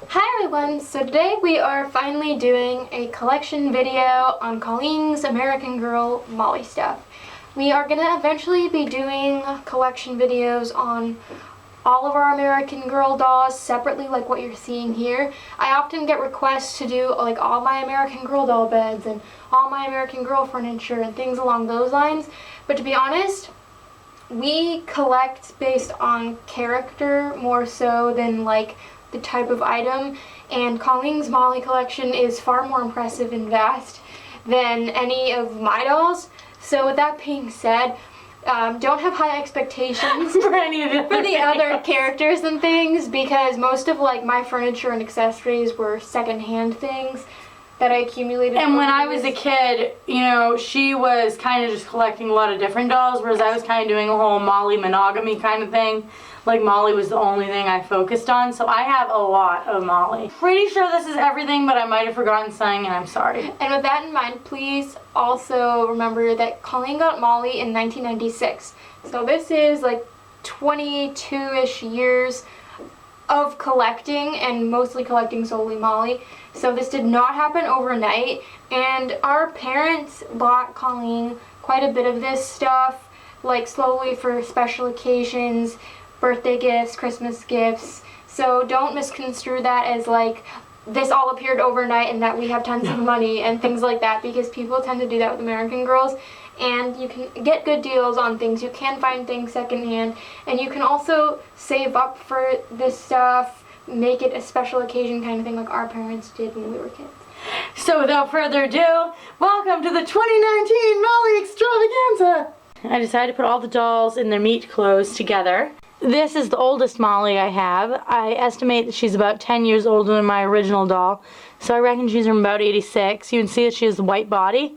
Hi everyone, so today we are finally doing a collection video on Colleen's American Girl Molly stuff. We are going to eventually be doing collection videos on all of our American Girl dolls separately, like what you're seeing here. I often get requests to do like all my American Girl doll beds and all my American Girl furniture and things along those lines, but to be honest, we collect based on character more so than like the type of item, and Colleen's Molly collection is far more impressive and vast than any of my dolls. So with that being said, don't have high expectations for any of the other characters and things, because most of like my furniture and accessories were secondhand things that I accumulated. And when I was a kid, you know, she was kind of just collecting a lot of different dolls, whereas I was kind of doing a whole Molly monogamy kind of thing. Like Molly was the only thing I focused on, so I have a lot of Molly. Pretty sure this is everything, but I might have forgotten something, and I'm sorry. And with that in mind, please also remember that Colleen got Molly in 1996. So this is like 22-ish years of collecting, and mostly collecting solely Molly. So this did not happen overnight, and our parents bought Colleen quite a bit of this stuff, like slowly for special occasions, birthday gifts, Christmas gifts. So don't misconstrue that as like this all appeared overnight and that we have tons of money and things like that, because people tend to do that with American Girls, and you can get good deals on things. You can find things secondhand, and you can also save up for this stuff, make it a special occasion kind of thing like our parents did when we were kids. So without further ado, welcome to the 2019 Molly Extravaganza! I decided to put all the dolls in their meat clothes together. This is the oldest Molly I have. I estimate that she's about 10 years older than my original doll, so I reckon she's from about 86. You can see that she has the white body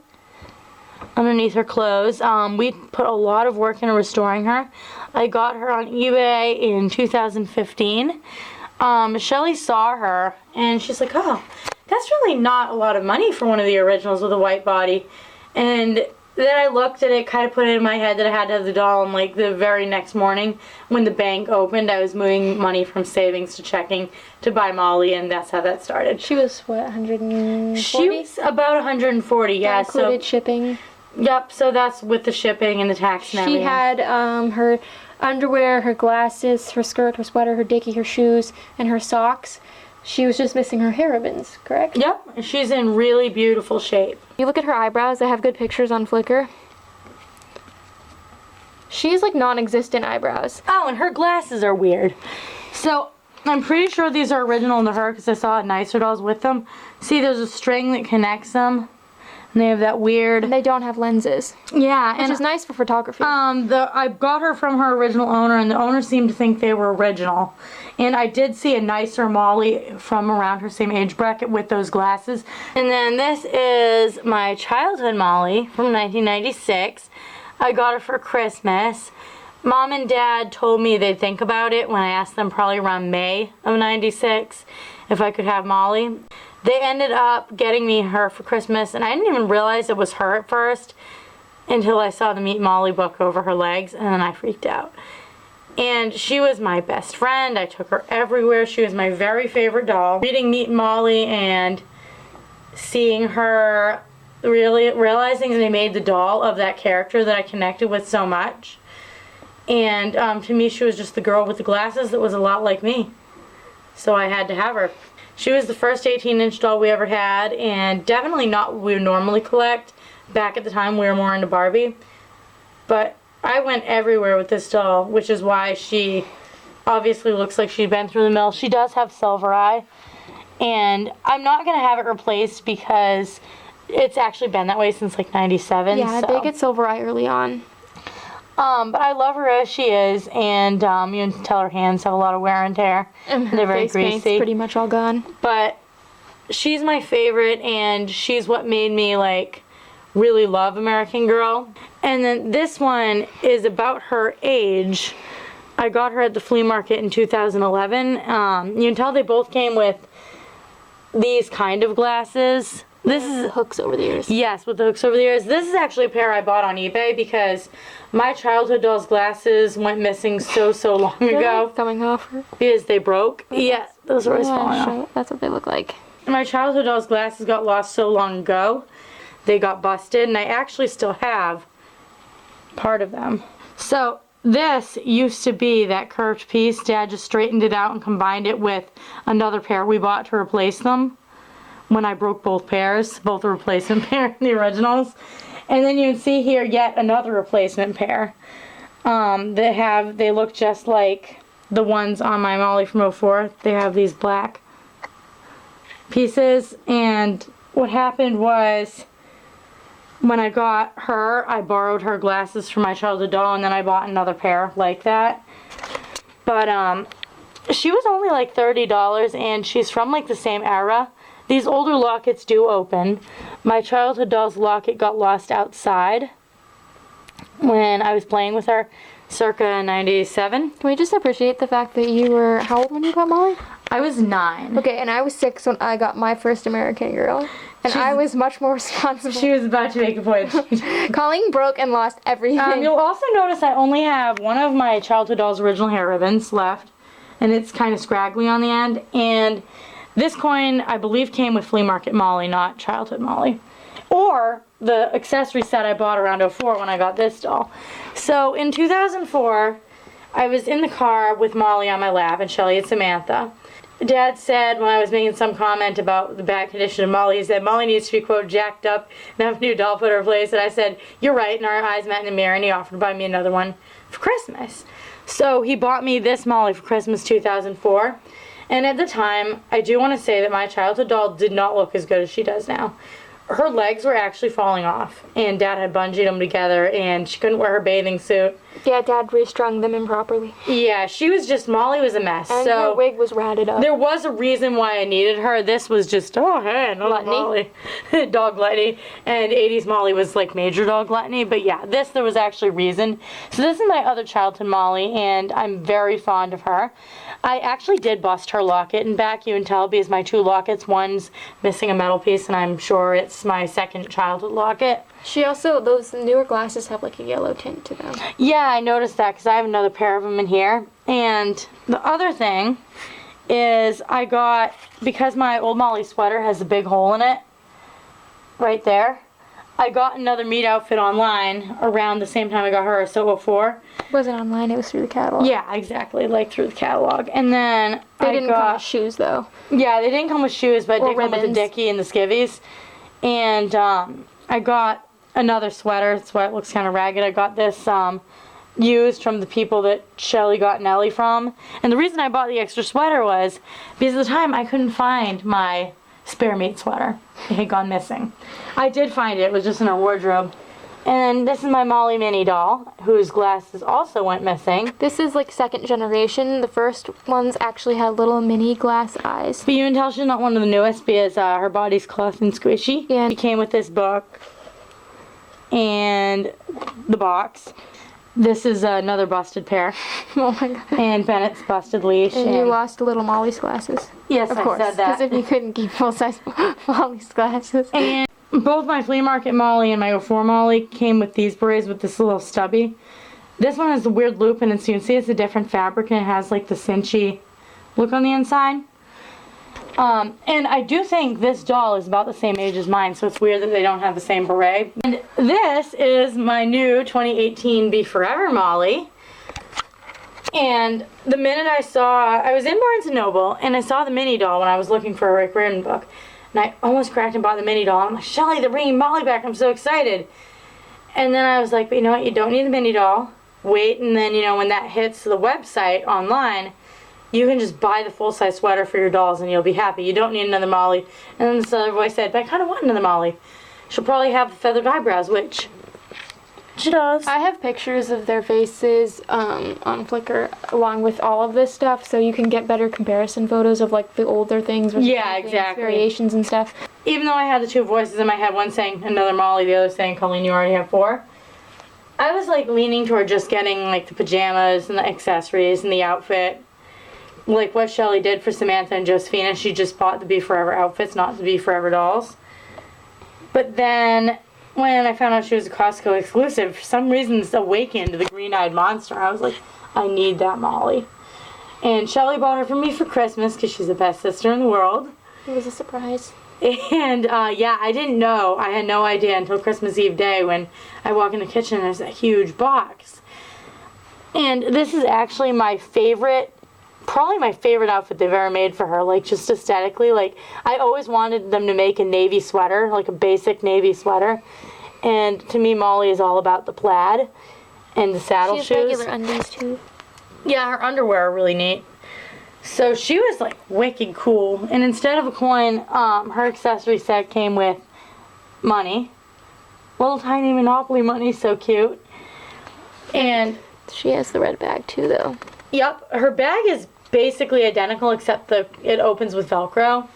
underneath her clothes. We put a lot of work into restoring her. I got her on eBay in 2015. Shelly saw her and she's like, oh, that's really not a lot of money for one of the originals with a white body. And then I looked at it, kind of put it in my head that I had to have the doll, and like the very next morning when the bank opened, I was moving money from savings to checking to buy Molly, and that's how that started. She was what, 140? She was about 140, yeah. That included shipping. Yep, so that's with the shipping and the tax and everything. She had her underwear, her glasses, her skirt, her sweater, her dickie, her shoes, and her socks. She was just missing her hair ribbons, correct? Yep, she's in really beautiful shape. You look at her eyebrows, I have good pictures on Flickr. She has like non-existent eyebrows. Oh, and her glasses are weird. So, I'm pretty sure these are original to her because I saw nicer dolls with them. See, there's a string that connects them. And they have that weird... And they don't have lenses. Yeah. Which is nice for photography. I got her from her original owner, and the owner seemed to think they were original. And I did see a nicer Molly from around her same age bracket with those glasses. And then this is my childhood Molly from 1996. I got her for Christmas. Mom and Dad told me they'd think about it when I asked them probably around May of 96 if I could have Molly. They ended up getting me her for Christmas, and I didn't even realize it was her at first until I saw the Meet Molly book over her legs, and then I freaked out. And she was my best friend. I took her everywhere. She was my very favorite doll. Reading Meet Molly and seeing her, really realizing they made the doll of that character that I connected with so much. And to me, she was just the girl with the glasses that was a lot like me. So I had to have her. She was the first 18-inch doll we ever had, and definitely not what we would normally collect. Back at the time, we were more into Barbie. But I went everywhere with this doll, which is why she obviously looks like she'd been through the mill. She does have silver eye, and I'm not going to have it replaced because it's actually been that way since like 97. Yeah, so. they get silver eye early on. But I love her as she is, and you can tell her hands have a lot of wear and tear. And her they're very face paint's greasy. pretty much all gone. But she's my favorite, and she's what made me like really love American Girl. And then this one is about her age. I got her at the flea market in 2011. You can tell they both came with these kind of glasses. This is hooks over the ears. Yes, with the hooks over the ears. This is actually a pair I bought on eBay because my childhood doll's glasses went missing so long ago. Coming off her? Because they broke. Yeah, those are always falling off. That's what they look like. My childhood doll's glasses got lost so long ago. They got busted, and I actually still have part of them. So this used to be that curved piece. Dad just straightened it out and combined it with another pair we bought to replace them when I broke both pairs, both the replacement pair and the originals. And then you can see here yet another replacement pair. They look just like the ones on my Molly from '04. They have these black pieces, and what happened was when I got her, I borrowed her glasses from my childhood doll, and then I bought another pair like that. But she was only like $30, and she's from like the same era. These older lockets do open. My childhood doll's locket got lost outside when I was playing with her, circa 97. Can we just appreciate the fact that you were, how old when you got Molly? I was 9. Okay, and I was 6 when I got my first American Girl. And I was much more responsible. She was about to make a point. Colleen broke and lost everything. You'll also notice I only have one of my childhood doll's original hair ribbons left, and it's kind of scraggly on the end. And this coin, I believe, came with Flea Market Molly, not Childhood Molly. Or the accessory set I bought around '04 when I got this doll. So in 2004, I was in the car with Molly on my lap and Shelly and Samantha. Dad said when I was making some comment about the bad condition of Molly, he said Molly needs to be, quote, jacked up and have a new doll put in her place. And I said, you're right, and our eyes met in the mirror, and he offered to buy me another one for Christmas. So he bought me this Molly for Christmas 2004. And at the time, I do want to say that my childhood doll did not look as good as she does now. Her legs were actually falling off, and Dad had bungeed them together, and she couldn't wear her bathing suit. Yeah, Dad restrung them improperly. Yeah, Molly was a mess. And so her wig was ratted up. There was a reason why I needed her. This was just, oh, hey, another Molly. Dog gluttony. And 80s Molly was like major dog gluttony. But yeah, there was actually reason. So this is my other childhood Molly, and I'm very fond of her. I actually did bust her locket in back, you can tell, because my 2 lockets, one's missing a metal piece, and I'm sure it's my second childhood locket. She also, those newer glasses have like a yellow tint to them. Yeah, I noticed that because I have another pair of them in here. And the other thing is I got, because my old Molly sweater has a big hole in it, right there, I got another meat outfit online around the same time I got her, so '04. It wasn't online, it was through the catalog. Yeah, exactly, like through the catalog. And then They didn't come with shoes though. Yeah, they didn't come with shoes, but they come with the dickie and the skivvies. And I got another sweater. That's why it looks kind of ragged. I got this used from the people that Shelly got Nellie from. And the reason I bought the extra sweater was because at the time I couldn't find my spare meat sweater. It had gone missing. I did find it. It was just in her wardrobe. And this is my Molly mini doll, whose glasses also went missing. This is like second generation. The first ones actually had little mini glass eyes. But you can tell she's not one of the newest because her body's cloth and squishy. Yeah. She came with this book and the box. This is another busted pair. Oh my god. And Bennett's busted leash. And you lost little Molly's glasses. Yes, of I course, said that. because if you couldn't keep full-size Molly's glasses. And both my Flea Market Molly and my '04 Molly came with these berets with this little stubby. This one has a weird loop, and you can see it's a different fabric, and it has like the cinchy look on the inside. And I do think this doll is about the same age as mine, so it's weird that they don't have the same beret. And this is my new 2018 Be Forever Molly. And the minute I was in Barnes & Noble, and I saw the mini doll when I was looking for a Rick Riordan book. And I almost cracked and bought the mini doll. I'm like, Shelly, they're bringing Molly back. I'm so excited. And then I was like, but you know what? You don't need the mini doll. Wait, and then, you know, when that hits the website online, you can just buy the full-size sweater for your dolls and you'll be happy. You don't need another Molly. And then this other voice said, but I kind of want another Molly. She'll probably have feathered eyebrows, which she does. I have pictures of their faces on Flickr along with all of this stuff, so you can get better comparison photos of like the older things with exactly. variations and stuff. Even though I had the 2 voices in my head, one saying another Molly, the other saying Colleen, you already have 4. I was like leaning toward just getting like the pajamas and the accessories and the outfit. Like what Shelly did for Samantha and Josephina, she just bought the Be Forever outfits, not the Be Forever dolls. But then when I found out she was a Costco exclusive, for some reason it's awakened the green-eyed monster. I was like, I need that Molly. And Shelly bought her for me for Christmas because she's the best sister in the world. It was a surprise. And yeah, I didn't know. I had no idea until Christmas Eve day when I walk in the kitchen and there's a huge box. And this is actually my favorite, probably my favorite outfit they've ever made for her, like just aesthetically. Like, I always wanted them to make a navy sweater, like a basic navy sweater. And to me, Molly is all about the plaid and the saddle shoes. She has regular undies too. Yeah, her underwear are really neat. So she was like wicked cool. And instead of a coin, her accessory set came with money. Little tiny Monopoly money, so cute. And She has the red bag too, though. yep, her bag is basically identical except it opens with Velcro.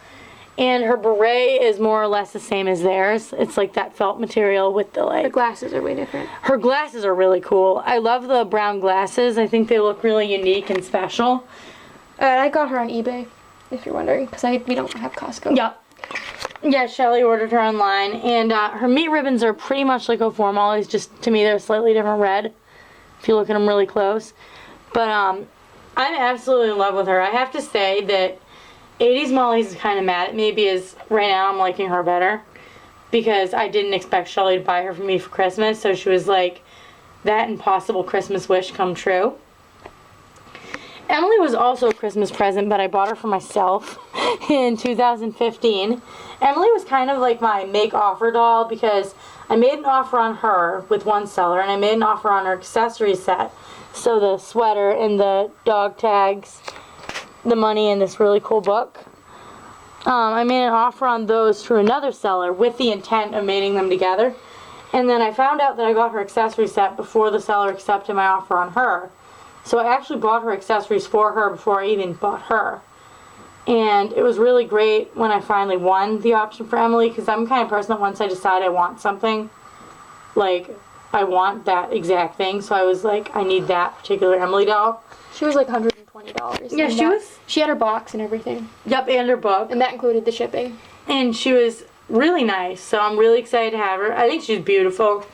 And her beret is more or less the same as theirs. It's like that felt material with the Her like. glasses are way different. Her glasses are really cool. I love the brown glasses. I think they look really unique and special. I got her on eBay, if you're wondering, because we don't have Costco. Yep. Yeah, Shelly ordered her online, and her meat ribbons are pretty much like 04 Molly's, just to me they're a slightly different red, if you look at them really close. But I'm absolutely in love with her. I have to say that 80s Molly's is kind of mad at me because right now I'm liking her better, because I didn't expect Shelly to buy her for me for Christmas, so she was like that impossible Christmas wish come true. Emily was also a Christmas present, but I bought her for myself in 2015. Emily was kind of like my make offer doll because I made an offer on her with one seller and I made an offer on her accessory set. So the sweater and the dog tags, the money, and this really cool book. I made an offer on those to another seller with the intent of mating them together. And then I found out that I got her accessory set before the seller accepted my offer on her. So I actually bought her accessories for her before I even bought her. And it was really great when I finally won the option for Emily, because I'm the kind of person that once I decide I want something, like, I want that exact thing. So I was like, I need that particular Emily doll. She was like $120. Yeah, she was. She had her box and everything. Yep, and her book. And that included the shipping. And she was really nice, so I'm really excited to have her. I think she's beautiful.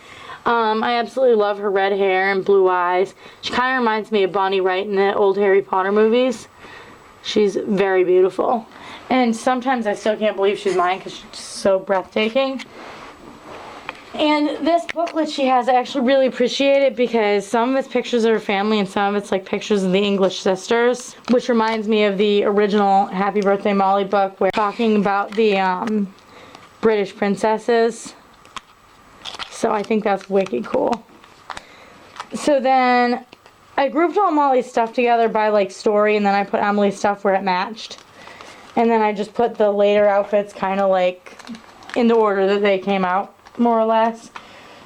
I absolutely love her red hair and blue eyes. She kind of reminds me of Bonnie Wright in the old Harry Potter movies. She's very beautiful. And sometimes I still can't believe she's mine because she's so breathtaking. And this booklet she has, I actually really appreciate it because some of it's pictures of her family and some of it's like pictures of the English sisters, which reminds me of the original Happy Birthday Molly book where talking about the British princesses. So I think that's wicked cool. So then I grouped all Molly's stuff together by like story, and then I put Emily's stuff where it matched. And then I just put the later outfits kind of like in the order that they came out, more or less.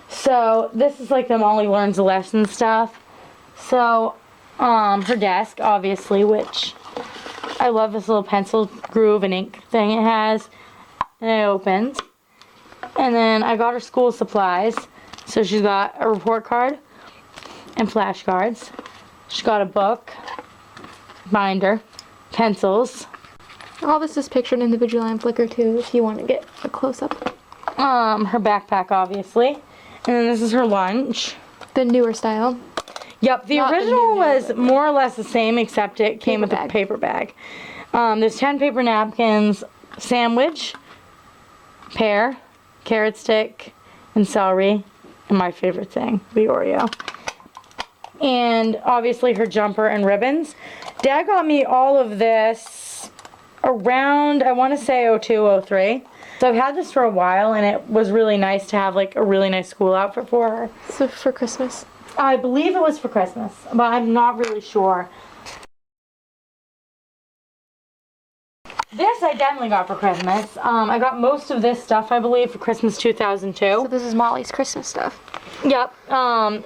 So this is like the Molly learns a lesson stuff. So her desk, obviously, which I love this little pencil groove and ink thing it has. And it opens. And then I got her school supplies. So she's got a report card and flashcards. She got a book, binder, pencils. All this is pictured individually on Flickr too, if you want to get a close-up. Her backpack, obviously. And then this is her lunch. The newer style. Yep, the Not the original new, was but more or less the same, except it came with a bag. paper bag. There's 10 paper napkins, sandwich, pear, carrot stick, and celery, and my favorite thing, the Oreo. And obviously her jumper and ribbons. Dad got me all of this around, I want to say 02, 03. So I've had this for a while, and it was really nice to have like a really nice school outfit for her. So for Christmas. I believe it was for Christmas, but I'm not really sure. This I definitely got for Christmas. I got most of this stuff, I believe, for Christmas 2002. So this is Molly's Christmas stuff. Yep.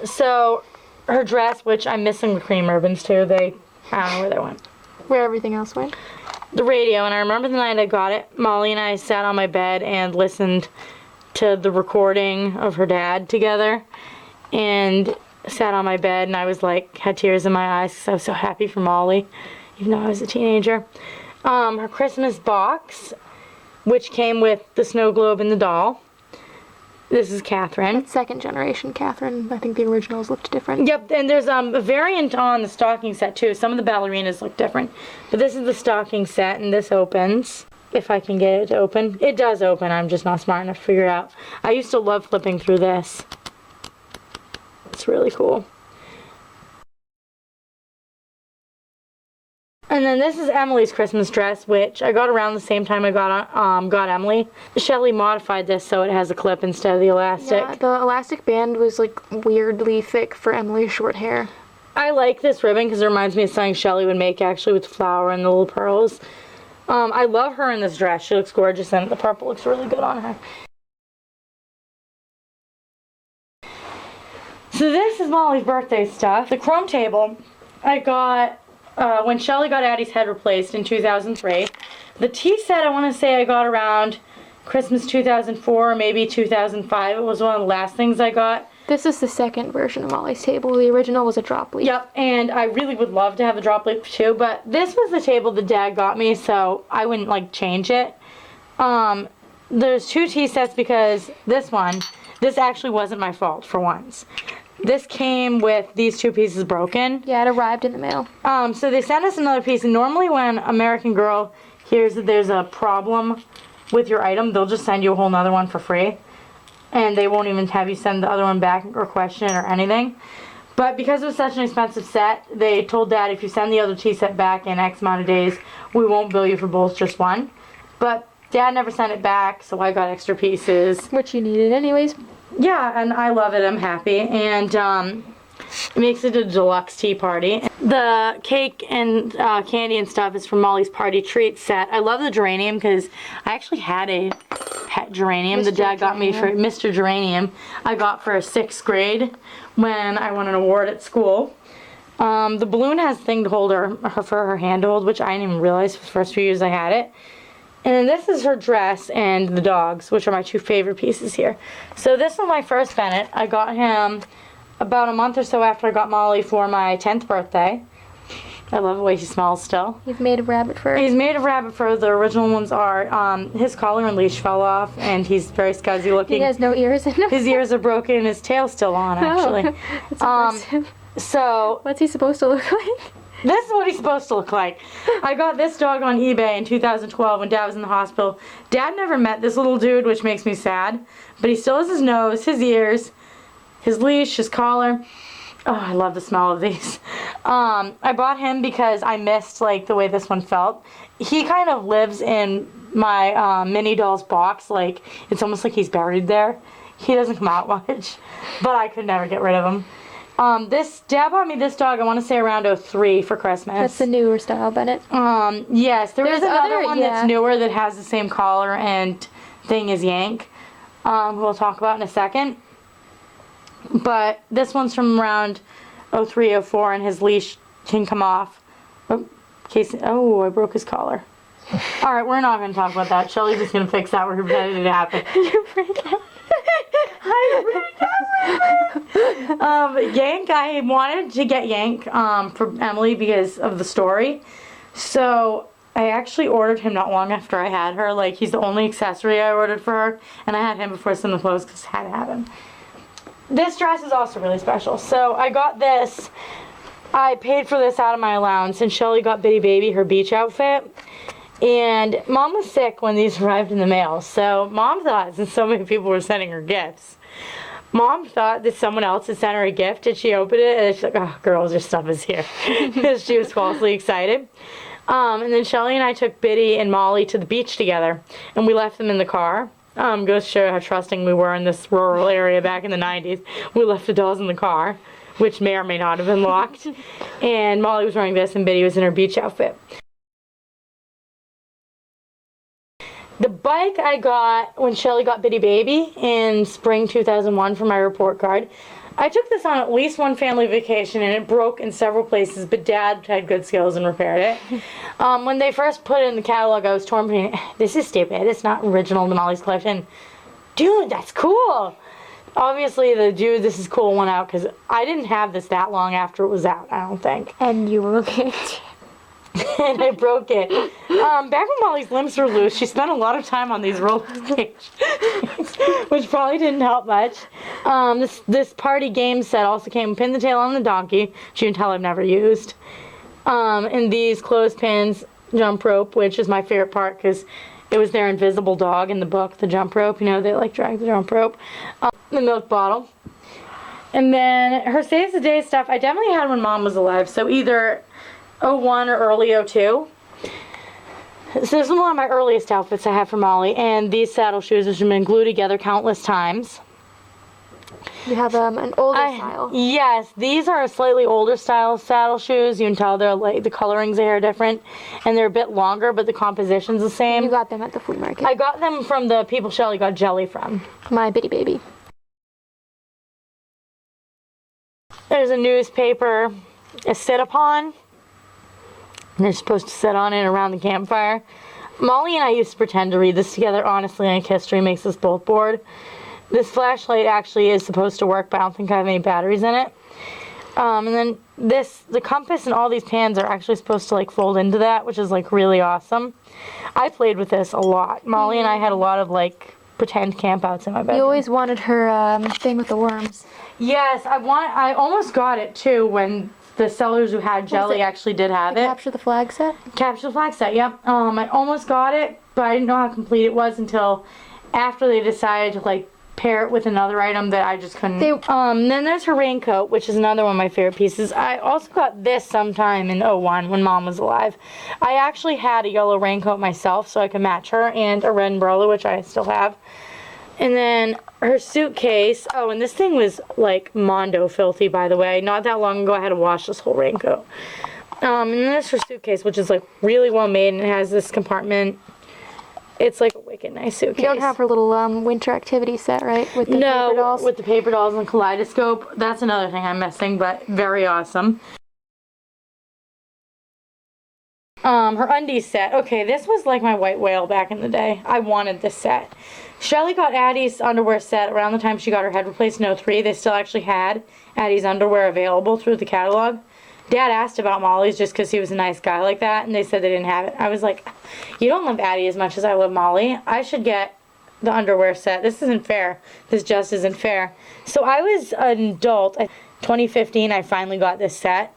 So her dress, which I'm missing the cream ribbons too. I don't know where they went. Where everything else went. The radio, and I remember the night I got it, Molly and I sat on my bed and listened to the recording of her dad together, and sat on my bed, and I was like, had tears in my eyes because I was so happy for Molly, even though I was a teenager. Her Christmas box, which came with the snow globe and the doll. This is Catherine. Second generation Catherine. I think the originals looked different. Yep, and there's a variant on the stocking set too. Some of the ballerinas look different. But this is the stocking set, and this opens. If I can get it to open. It does open, I'm just not smart enough to figure it out. I used to love flipping through this. It's really cool. And then this is Emily's Christmas dress, which I got around the same time I got Emily. Shelly modified this so it has a clip instead of the elastic. Yeah, the elastic band was like weirdly thick for Emily's short hair. I like this ribbon because it reminds me of something Shelly would make actually with the flower and the little pearls. I love her in this dress. She looks gorgeous and the purple looks really good on her. So this is Molly's birthday stuff. The chrome table I got when Shelly got Addie's head replaced in 2003. The tea set I want to say I got around Christmas 2004 or maybe 2005. It was one of the last things I got. This is the second version of Molly's table. The original was a drop leaf. Yep, and I really would love to have a drop leaf too, but this was the table that Dad got me, so I wouldn't like change it. There's two tea sets because this actually wasn't my fault for once. This came with these two pieces broken. Yeah, it arrived in the mail. So they sent us another piece, and normally when American Girl hears that there's a problem with your item, they'll just send you a whole nother one for free. And they won't even have you send the other one back or question it or anything. But because it was such an expensive set, they told Dad if you send the other tea set back in X amount of days, we won't bill you for both, just one. But Dad never sent it back, so I got extra pieces. Which you needed anyways. Yeah, and I love it. I'm happy. And it makes it a deluxe tea party. The cake and candy and stuff is from Molly's Party Treat set. I love the geranium because I actually had a pet geranium that Dad got me for Mr. Geranium. I got for 6th grade when I won an award at school. The balloon has a thing to hold her for her hand to hold, which I didn't even realize for the first few years I had it. And then this is her dress and the dogs, which are my two favorite pieces here. So this was my first Bennett. I got him about a month or so after I got Molly for my 10th birthday. I love the way he smells still. He's made of rabbit fur. He's made of rabbit fur. The original ones are, his collar and leash fell off, and he's very scuzzy looking. He has no ears in him. His ears are broken, and his tail's still on, actually. Oh, that's impressive. So, What's he supposed to look like? this is what he's supposed to look like. I got this dog on eBay in 2012 when Dad was in the hospital. Dad never met this little dude, which makes me sad. But he still has his nose, his ears, his leash, his collar. Oh, I love the smell of these. I bought him because I missed like the way this one felt. He kind of lives in my mini dolls box. Like, it's almost like he's buried there. He doesn't come out much, but I could never get rid of him. Dad bought me this dog, I want to say around 03 for Christmas. That's the newer style, Bennett. Yes, there's another one yeah. that's newer that has the same collar and thing as Yank, who we'll talk about in a second. But this one's from around 03, 04, and his leash can come off. Oh, I broke his collar. Alright, we're not going to talk about that. Shelly's just going to fix that. We're going to let it happen. You're freaking out. Yank, I wanted to get Yank for Emily because of the story. So I actually ordered him not long after I had her. Like, he's the only accessory I ordered for her. And I had him before some of the clothes because I had to have him. This dress is also really special. So I got this. I paid for this out of my allowance. And Shelly got Bitty Baby her beach outfit. And Mom was sick when these arrived in the mail. So Mom thought, since so many people were sending her gifts, Mom thought that someone else had sent her a gift, and she opened it, and she's like, oh, girls, your stuff is here. Because she was falsely excited. And then Shelly and I took Bitty and Molly to the beach together, and we left them in the car. Goes to show how trusting we were in this rural area back in the 90s. We left the dolls in the car, which may or may not have been locked. And Molly was wearing this, and Bitty was in her beach outfit. The bike I got when Shelly got Bitty Baby in spring 2001 for my report card. I took this on at least one family vacation, and it broke in several places, but Dad had good skills and repaired it. When they first put it in the catalog, I was torn between, this is stupid, it's not original to Molly's collection. Dude, that's cool! Obviously, the dude, this is cool went out, because I didn't have this that long after it was out, I don't think. And you were looking. and I broke it. Back when Molly's limbs were loose, she spent a lot of time on these roller skates, which probably didn't help much. This party game set also came with pin the tail on the donkey, which you can tell I've never used. And these clothespins, jump rope, which is my favorite part because it was their invisible dog in the book, the jump rope. You know, they like drag the jump rope. The milk bottle. And then her Saves the Day stuff, I definitely had when Mom was alive. So either 01 or early 02. So this is one of my earliest outfits I have for Molly. And these saddle shoes, which have been glued together countless times. You have an older style. Yes, these are a slightly older style saddle shoes. You can tell they're like the colorings there are different. And they're a bit longer, but the composition's the same. You got them at the flea market. I got them from the people Shelly got jelly from. My bitty baby. There's a newspaper, a sit-upon. They're supposed to sit on it around the campfire. Molly and I used to pretend to read this together. Honestly, I think history makes us both bored. This flashlight actually is supposed to work, but I don't think I have any batteries in it. And then the compass and all these pans are actually supposed to like fold into that, which is like really awesome. I played with this a lot. Molly and I had a lot of like pretend campouts in my bedroom. You always wanted her thing with the worms. Yes, I almost got it too when the sellers who had jelly actually did have it. Capture the Flag set? Capture the Flag set, yep. I almost got it, but I didn't know how complete it was until after they decided to like pair it with another item that I just couldn't. Then there's her raincoat, which is another one of my favorite pieces. I also got this sometime in 01 when Mom was alive. I actually had a yellow raincoat myself so I could match her, and a red umbrella, which I still have. And then her suitcase. Oh, and this thing was like Mondo filthy, by the way. Not that long ago I had to wash this whole raincoat. And then there's her suitcase, which is like really well made, and it has this compartment. It's like a wicked nice suitcase. You don't have her little winter activity set, right? With the paper dolls? With the paper dolls and kaleidoscope. That's another thing I'm missing, but very awesome. Her undies set. Okay, this was like my white whale back in the day. I wanted this set. Shelly got Addie's underwear set around the time she got her head replaced in 03. They still actually had Addie's underwear available through the catalog. Dad asked about Molly's just because he was a nice guy like that, and they said they didn't have it. I was like, you don't love Addie as much as I love Molly. I should get the underwear set. This isn't fair. This just isn't fair. So I was an adult. 2015, I finally got this set.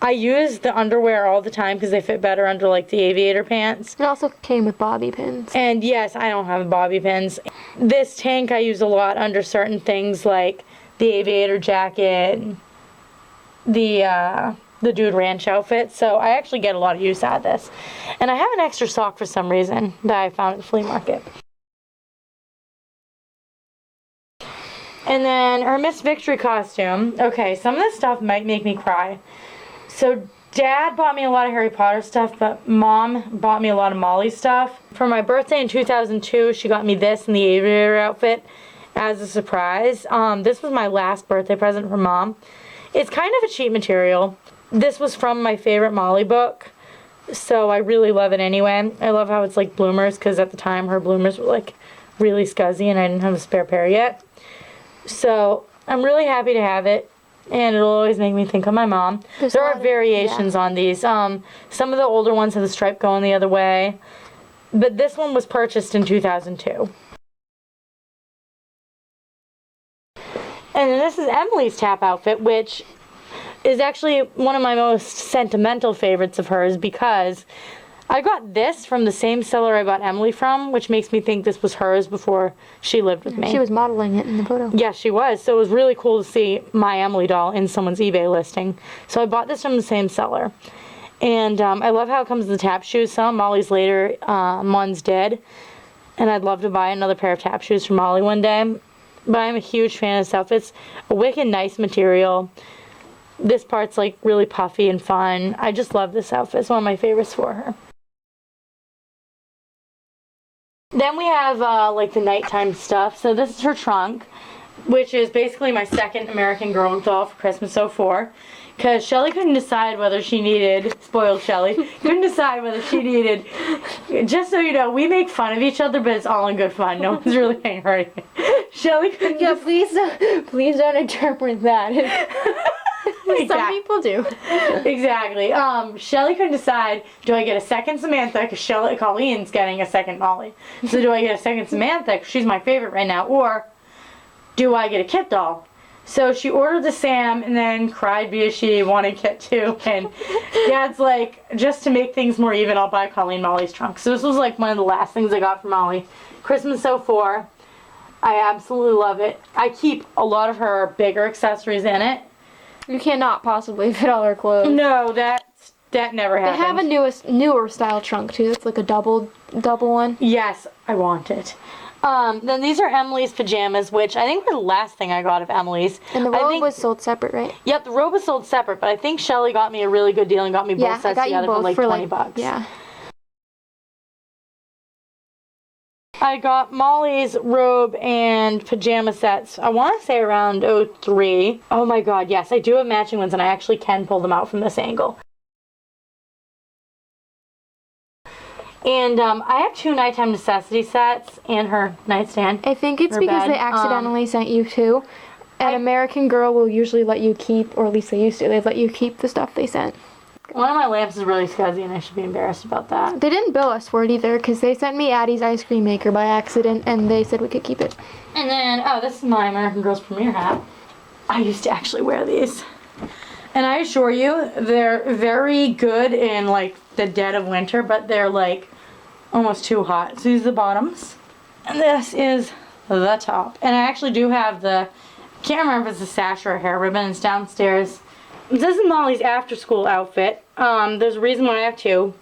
I use the underwear all the time because they fit better under like the aviator pants. It also came with bobby pins. And yes, I don't have bobby pins. This tank I use a lot under certain things like the aviator jacket, the Dude Ranch outfit. So I actually get a lot of use out of this. And I have an extra sock for some reason that I found at the flea market. And then her Miss Victory costume. Okay, some of this stuff might make me cry. So Dad bought me a lot of Harry Potter stuff, but Mom bought me a lot of Molly stuff. For my birthday in 2002, she got me this in the aviator outfit as a surprise. This was my last birthday present from Mom. It's kind of a cheap material. This was from my favorite Molly book, so I really love it anyway. I love how it's like bloomers, because at the time her bloomers were like really scuzzy and I didn't have a spare pair yet. So I'm really happy to have it. And it'll always make me think of my mom. There are variations on these. Some of the older ones have the stripe going the other way. But this one was purchased in 2002. And then this is Emily's tap outfit, which is actually one of my most sentimental favorites of hers because I got this from the same seller I bought Emily from, which makes me think this was hers before she lived with me. She was modeling it in the photo. Yeah, she was. So it was really cool to see my Emily doll in someone's eBay listing. So I bought this from the same seller. And I love how it comes with the tap shoes. Some of Molly's later ones did. And I'd love to buy another pair of tap shoes for Molly one day. But I'm a huge fan of this outfit. It's a wicked nice material. This part's like really puffy and fun. I just love this outfit. It's one of my favorites for her. Then we have like the nighttime stuff. So this is her trunk, which is basically my second American Girl doll for Christmas 04. Because Shelly couldn't decide whether she needed, spoiled Shelly, couldn't decide whether she needed, just so you know, we make fun of each other, but it's all in good fun. No one's really getting hurt. Shelly couldn't. Yeah, please don't interpret that. Some people do. Exactly. Shelly couldn't decide, do I get a second Samantha, because Colleen's getting a second Molly. So do I get a second Samantha, because she's my favorite right now, or do I get a Kit doll? So she ordered the Sam and then cried because she wanted Kit too. And Dad's like, just to make things more even, I'll buy Colleen Molly's trunk. So this was like one of the last things I got for Molly. Christmas 04. I absolutely love it. I keep a lot of her bigger accessories in it. You cannot possibly fit all her clothes. No, that never happened. They have a newer style trunk too. It's like a double one. Yes, I want it. Then these are Emily's pajamas, which I think were the last thing I got of Emily's. And the robe was sold separate, right? Yep, the robe was sold separate, but I think Shelly got me a really good deal and got me both sets together for like $20. Yeah. I got Molly's robe and pajama sets, I want to say around 03. Oh my god, yes, I do have matching ones and I actually can pull them out from this angle. And I have 2 nighttime necessity sets and her nightstand. I think it's because they accidentally sent you 2. An American Girl will usually let you keep, or at least they used to, they'd let you keep the stuff they sent. One of my lamps is really scuzzy and I should be embarrassed about that. They didn't bill us for it either because they sent me Addie's ice cream maker by accident and they said we could keep it. And then, oh, this is my American Girls Premiere hat. I used to actually wear these. And I assure you, they're very good in like the dead of winter, but they're like almost too hot. So these are the bottoms. And this is the top. And I actually do have the, can't remember if it's a sash or a hair ribbon. It's downstairs. This is Molly's after school outfit. There's a reason why I have 2.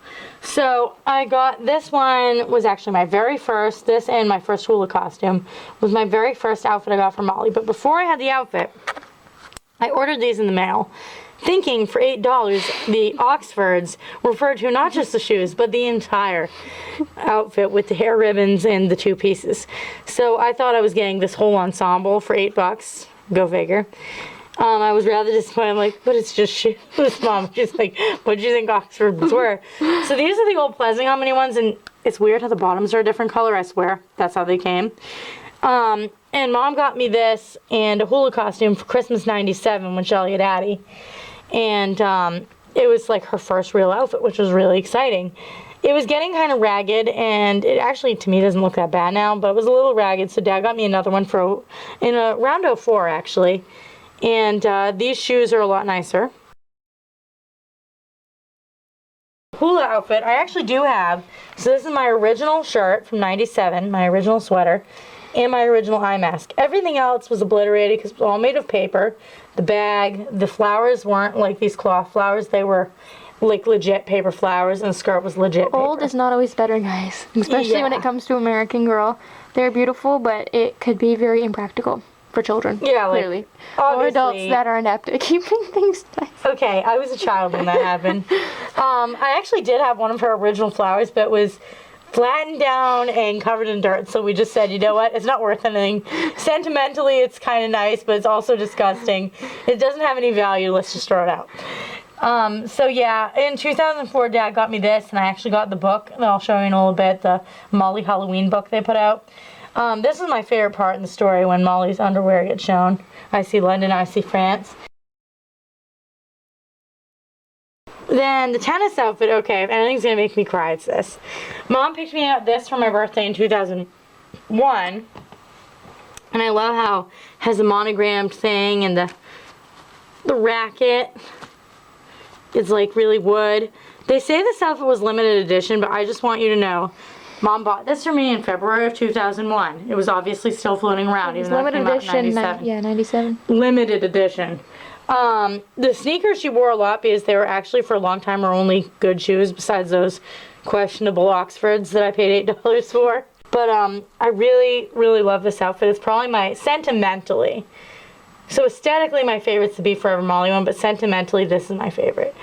So I got, this one was actually my very first, this and my first hula costume was my very first outfit I got for Molly. But before I had the outfit, I ordered these in the mail, thinking for $8 the Oxfords referred to not just the shoes, but the entire outfit with the hair ribbons and the 2 pieces. So I thought I was getting this whole ensemble for $8. Go figure. I was rather disappointed. I'm like, but it's just shoes, Mom. She's like, what do you think Oxfords were? So these are the old Pleasant Company ones, and it's weird how the bottoms are a different color, I swear. That's how they came. And Mom got me this and a hula costume for Christmas '97 when Shelly had Addie. And it was like her first real outfit, which was really exciting. It was getting kind of ragged, and it actually, to me, doesn't look that bad now, but it was a little ragged, so Dad got me another one for in around 04, actually. And these shoes are a lot nicer. Hula outfit, I actually do have. So this is my original shirt from '97, my original sweater, and my original eye mask. Everything else was obliterated because it was all made of paper. The bag, the flowers weren't like these cloth flowers. They were like legit paper flowers, and the skirt was legit paper. Old is not always better, guys. Especially when it comes to American Girl. They're beautiful, but it could be very impractical. For children, yeah, like, clearly. Or adults that are inept at keeping things nice. Okay, I was a child when that happened. I actually did have one of her original flowers, but it was flattened down and covered in dirt, so we just said, you know what, it's not worth anything. Sentimentally, it's kind of nice, but it's also disgusting. It doesn't have any value, let's just throw it out. So yeah, in 2004, Dad got me this, and I actually got the book, and I'll show you in a little bit, the Molly Halloween book they put out. This is my favorite part in the story when Molly's underwear gets shown. I see London, I see France. Then the tennis outfit, okay, if anything's gonna make me cry, it's this. Mom picked me out this for my birthday in 2001. And I love how it has a monogrammed thing and the racket. It's like really wood. They say this outfit was limited edition, but I just want you to know, Mom bought this for me in February of 2001. It was obviously still floating around, even though it came out in 97. Yeah, 97. Limited edition. The sneakers she wore a lot because they were actually for a long time her only good shoes besides those questionable Oxfords that I paid $8 for. But I really, really love this outfit. It's probably my, sentimentally. So aesthetically my favorite's the Be Forever Molly one, but sentimentally this is my favorite.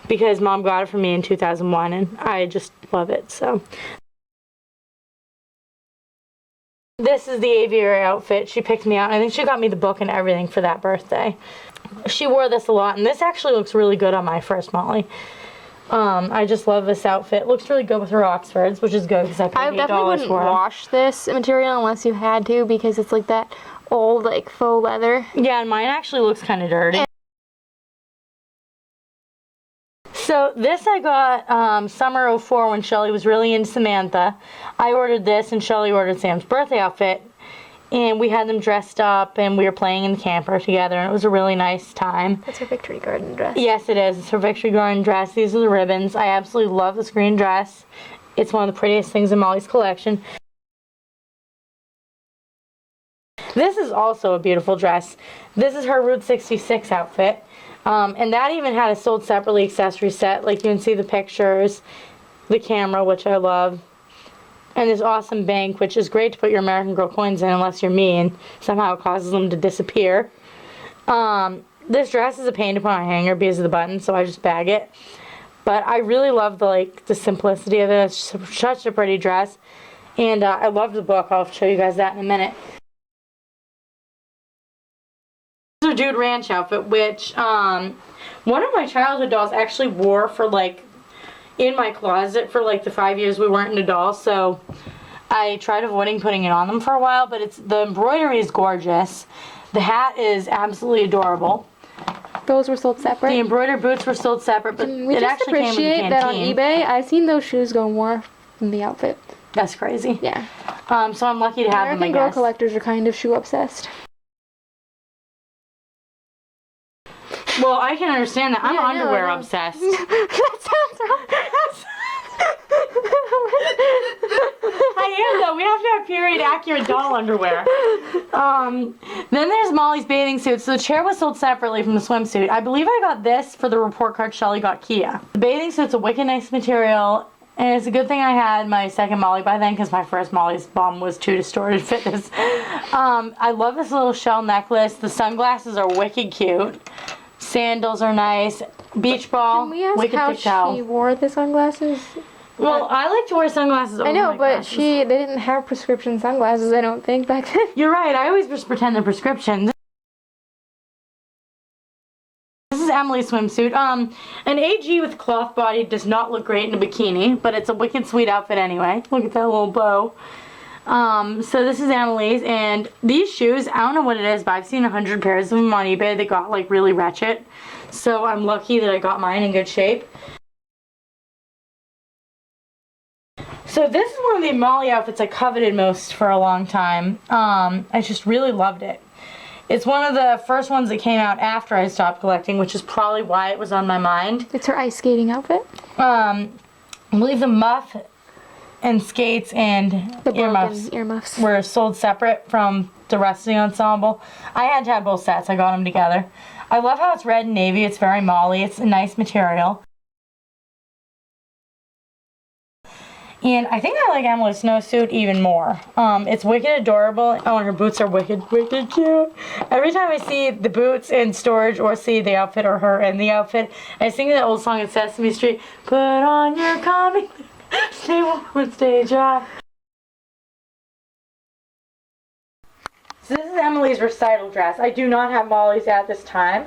Because Mom got it for me in 2001 and I just love it, so. This is the aviary outfit. She picked me out. I think she got me the book and everything for that birthday. She wore this a lot, and this actually looks really good on my first Molly. I just love this outfit. It looks really good with her Oxfords, which is good because I paid $8 for them. I definitely wouldn't wash this material unless you had to because it's like that old like faux leather. Yeah, and mine actually looks kind of dirty. So this I got summer '04 when Shelly was really into Samantha. I ordered this and Shelly ordered Sam's birthday outfit. And we had them dressed up and we were playing in the camper together and it was a really nice time. That's her Victory Garden dress. Yes, it is. It's her Victory Garden dress. These are the ribbons. I absolutely love this green dress. It's one of the prettiest things in Molly's collection. This is also a beautiful dress. This is her Route 66 outfit. And that even had a sold separately accessory set. Like you can see the pictures, the camera, which I love. And this awesome bank, which is great to put your American Girl coins in unless you're me and somehow it causes them to disappear. This dress is a pain to put on a hanger because of the buttons, so I just bag it. But I really love the simplicity of it. It's such a pretty dress. And I love the book. I'll show you guys that in a minute. This is a Dude Ranch outfit, which one of my childhood dolls actually wore for in my closet for the 5 years we weren't into dolls, so I tried avoiding putting it on them for a while, but the embroidery is gorgeous. The hat is absolutely adorable. Those were sold separate? The embroidered boots were sold separate, but we it just actually came with the appreciate that on canteen. eBay. I've seen those shoes go more than the outfit. That's crazy. Yeah. So I'm lucky to have them, I American Girl guess. collectors are kind of shoe obsessed. Well, I can understand that. I'm underwear obsessed. That sounds wrong. I am, though. We have to have period accurate doll underwear. Then there's Molly's bathing suit. So the chair was sold separately from the swimsuit. I believe I got this for the report card Shelly got Kia. The bathing suit's a wicked nice material. And it's a good thing I had my second Molly by then because my first Molly's bum was too distorted to fit this. I love this little shell necklace. The sunglasses are wicked cute. Sandals are nice. Beach ball. Can we ask wicked how pigtail. she wore the sunglasses? Well, I like to wear sunglasses over I know, my but glasses. they didn't have prescription sunglasses, I don't think, back then. You're right. I always just pretend they're prescription. This is Emily's swimsuit. An AG with cloth body does not look great in a bikini, but it's a wicked sweet outfit anyway. Look at that little bow. So this is Emily's, and these shoes, I don't know what it is, but I've seen 100 pairs of them on eBay that got really wretched. So I'm lucky that I got mine in good shape. So this is one of the Molly outfits I coveted most for a long time. I just really loved it. It's one of the first ones that came out after I stopped collecting, which is probably why it was on my mind. It's her ice skating outfit. I believe the muff and skates and The earmuffs earmuffs were sold separate from the rest of the ensemble. I had to have both sets. I got them together. I love how it's red and navy. It's very Molly. It's a nice material. And I think I like Emily's snowsuit even more. It's wicked adorable. Oh, and her boots are wicked cute. Every time I see the boots in storage or see the outfit or her in the outfit, I sing that old song in Sesame Street. Put on your comic, stay warm and stay dry. So this is Emily's recital dress. I do not have Molly's at this time.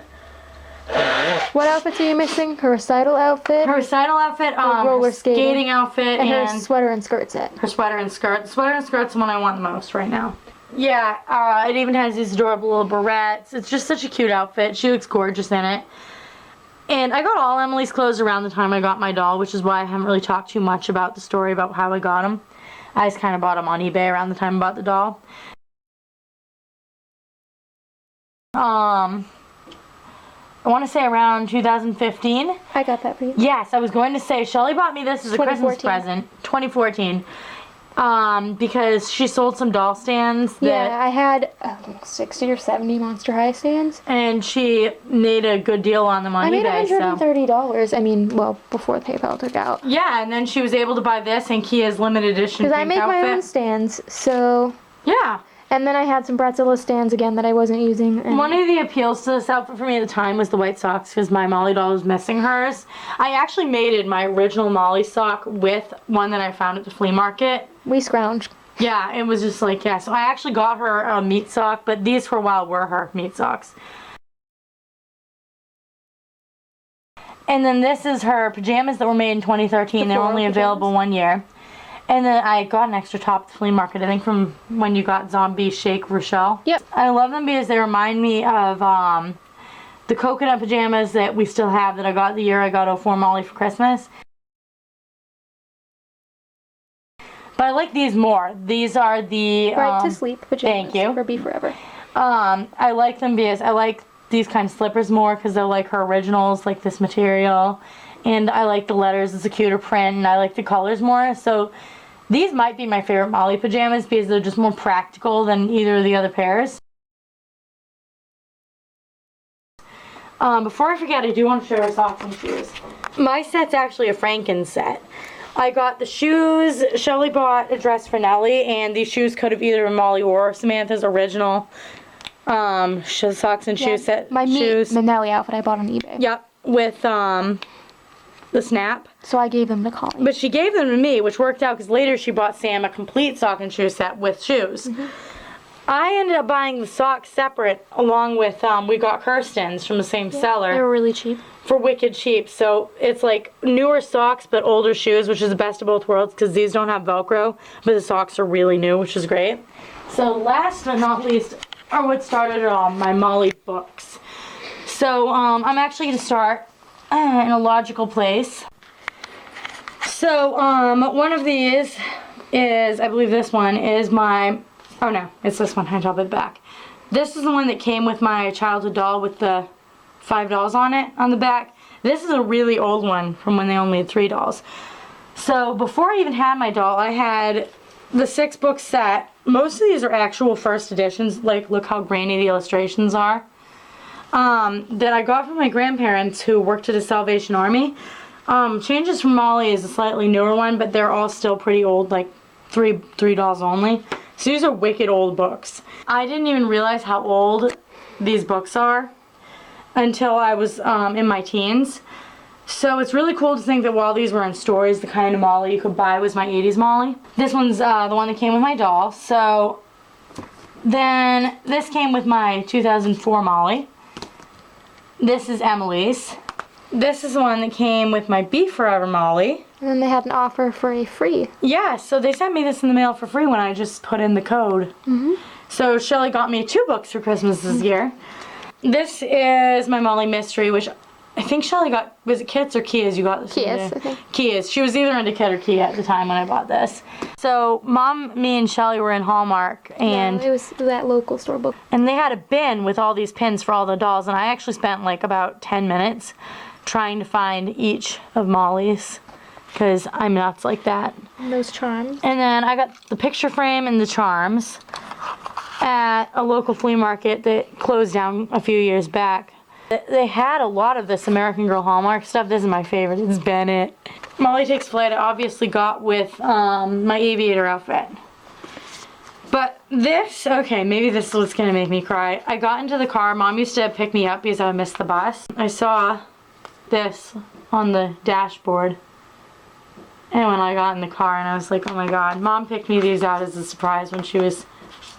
What outfits are you missing? Her recital outfit? Her recital outfit, roller her skating outfit, and her sweater and skirt set. Her sweater and skirt. The sweater and skirt's the one I want the most right now. Yeah, it even has these adorable little barrettes. It's just such a cute outfit. She looks gorgeous in it. And I got all Emily's clothes around the time I got my doll, which is why I haven't really talked too much about the story about how I got them. I just kind of bought them on eBay around the time I bought the doll. I want to say around 2015. I got that for you. Yes, I was going to say, Shelly bought me this as a Christmas 2014. present. 2014. Because she sold some doll stands. Yeah, I had 60 or 70 Monster High stands. And she made a good deal on them on I made eBay. $130. I mean, well, before PayPal took out. Yeah, and then she was able to buy this and Kia's limited edition Because I pink make outfit. my own stands, so... Yeah. And then I had some Bretzilla stands again that I wasn't using. And One of the appeals to this outfit for me at the time was the white socks because my Molly doll was missing hers. I actually mated my original Molly sock with one that I found at the flea market. we scrounged. Yeah, it was just like, yeah. So I actually got her a meat sock, but these for a while were her meat socks. And then this is her pajamas that were made in 2013. They're only available 1 year. And then I got an extra top at the flea market, I think from when you got Zombie Shake Rochelle. Yep. I love them because they remind me of the coconut pajamas that we still have that I got the year I got 04 Molly for Christmas. But I like these more. These are the Right to sleep pajamas. Thank you. For Be Forever. I like them because I like these kind of slippers more because they're like her originals, like this material. And I like the letters, it's a cuter print, and I like the colors more. So these might be my favorite Molly pajamas because they're just more practical than either of the other pairs. Before I forget, I do want to show her socks and shoes. My set's actually a Franken set. I got the shoes, Shelly bought a dress for Nellie, and these shoes could have either been Molly or Samantha's original socks and shoe set. My shoes. Nelly outfit I bought on eBay. Yep, with the snap. So I gave them to Colleen. But she gave them to me, which worked out because later she bought Sam a complete sock and shoe set with shoes. Mm-hmm. I ended up buying the socks separate along with, we got Kirsten's from the same seller. They were really cheap. For wicked cheap. So it's like newer socks but older shoes, which is the best of both worlds because these don't have Velcro, but the socks are really new, which is great. So last but not least are what started it all, my Molly books. So I'm actually going to start in a logical place. So one of these is, I believe this one is my, oh no, it's this one on top of the back. This is the one that came with my childhood doll with the 5 dolls on it on the back. This is a really old one from when they only had 3 dolls. So before I even had my doll, I had the 6-book set. Most of these are actual first editions, like look how grainy the illustrations are. That I got from my grandparents who worked at a Salvation Army. Changes from Molly is a slightly newer one, but they're all still pretty old, like three dolls only. So these are wicked old books. I didn't even realize how old these books are until I was in my teens. So it's really cool to think that while these were in stores, the kind of Molly you could buy was my 80s Molly. This one's the one that came with my doll. So then this came with my 2004 Molly. This is Emily's. This is the one that came with my Be Forever Molly. And then they had an offer for a free. Yeah, so they sent me this in the mail for free when I just put in the code. Mm-hmm. So Shelly got me 2 books for Christmas this year. This is my Molly Mystery, which I think Shelly got, was it Kits or Kias you got this Kias, I think. Kias. She was either into Kit or Kia at the time when I bought this. So Mom, me, and Shelly were in Hallmark, and yeah, it was that local store book. And they had a bin with all these pins for all the dolls, and I actually spent like about 10 minutes trying to find each of Molly's, because I'm nuts like that. And those charms. And then I got the picture frame and the charms at a local flea market that closed down a few years back. They had a lot of this American Girl Hallmark stuff. This is my favorite. It's Bennett. Molly Takes Flight I obviously got with my aviator outfit. But this, okay, maybe this is what's going to make me cry. I got into the car. Mom used to pick me up because I missed the bus. I saw this on the dashboard. And when I got in the car and I was like, oh my god. Mom picked me these out as a surprise when she was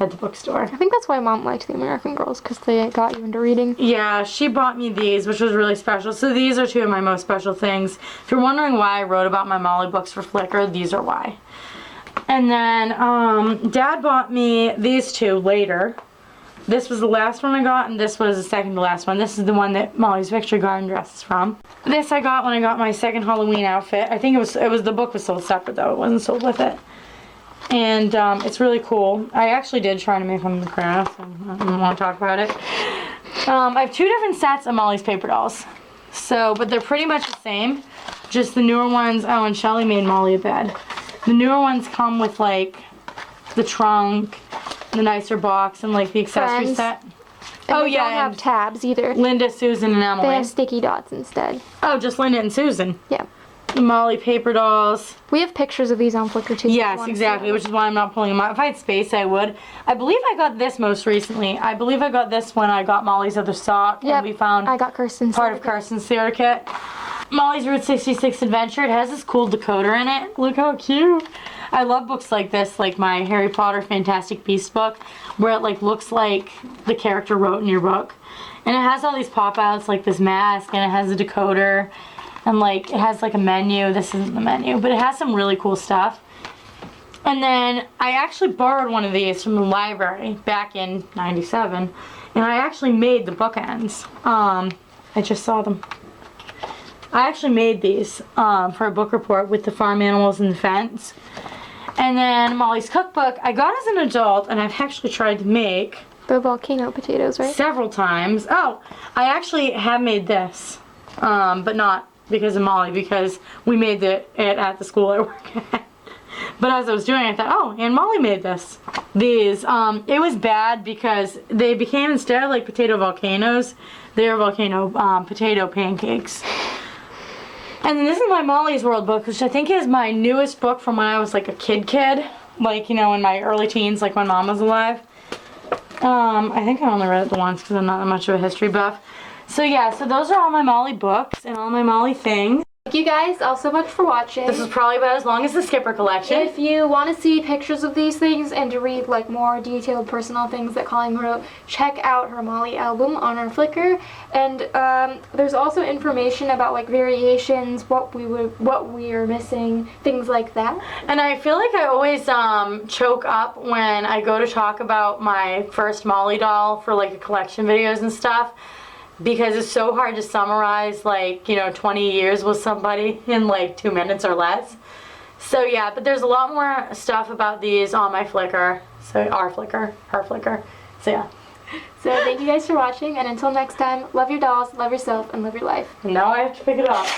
at the bookstore. I think that's why Mom liked the American Girls, because they got you into reading. Yeah, she bought me these, which was really special. So these are 2 of my most special things. If you're wondering why I wrote about my Molly books for Flickr, these are why. And then Dad bought me these 2 later. This was the last one I got, and this was the second to last one. This is the one that Molly's Victory Garden dress is from. This I got when I got my second Halloween outfit. I think it was the book was sold separate though. It wasn't sold with it. And it's really cool. I actually did try to make one in the craft, so I don't want to talk about it. I have 2 different sets of Molly's paper dolls. So, but they're pretty much the same. Just the newer ones, oh, and Shelly made Molly a bed. The newer ones come with like the trunk, the nicer box, and like the accessory Friends. set. And Oh they yeah, don't have and tabs either. Linda, Susan, and They Emily. have sticky dots instead. Oh, just Linda and Susan. Yeah. The Molly paper dolls. We have pictures of these on Flickr too. if you Yes, wanna see exactly, them. which is why I'm not pulling them out. If I had space, I would. I believe I got this most recently. I believe I got this when I got Molly's other sock, Yep, and we found I got Kirsten's. part of Carson's theater kit. Molly's Route 66 Adventure. It has this cool decoder in it. Look how cute. I love books like this, like my Harry Potter Fantastic Beasts book, where it like looks like the character wrote in your book. And it has all these pop-outs, like this mask, and it has a decoder. And like, it has like a menu. This isn't the menu, but it has some really cool stuff. And then I actually borrowed one of these from the library back in '97, and I actually made the bookends. I just saw them. I actually made these for a book report with the farm animals and the fence. And then Molly's cookbook I got as an adult, and I've actually tried to make The volcano potatoes, right? several times. Oh, I actually have made this, but not because of Molly, because we made it at the school I work at. But as I was doing it, I thought, oh, and Molly made this. These, it was bad because they became, instead of like potato volcanoes, they were volcano potato pancakes. And then this is my Molly's World book, which I think is my newest book from when I was like a kid. Like, you know, in my early teens, like when Mom was alive. I think I only read it once because I'm not that much of a history buff. So yeah, so those are all my Molly books and all my Molly things. Thank you guys all so much for watching. This is probably about as long as the Skipper collection. If you want to see pictures of these things and to read like more detailed personal things that Colleen wrote, check out her Molly album on our Flickr. And there's also information about like variations, what we are missing, things like that. And I feel like I always choke up when I go to talk about my first Molly doll for like collection videos and stuff, because it's so hard to summarize like, you know, 20 years with somebody in like 2 minutes or less. So yeah, but there's a lot more stuff about these on my Flickr. So our Flickr, her Flickr. So yeah. So thank you guys for watching, and until next time, love your dolls, love yourself, and live your life. And now I have to pick it up.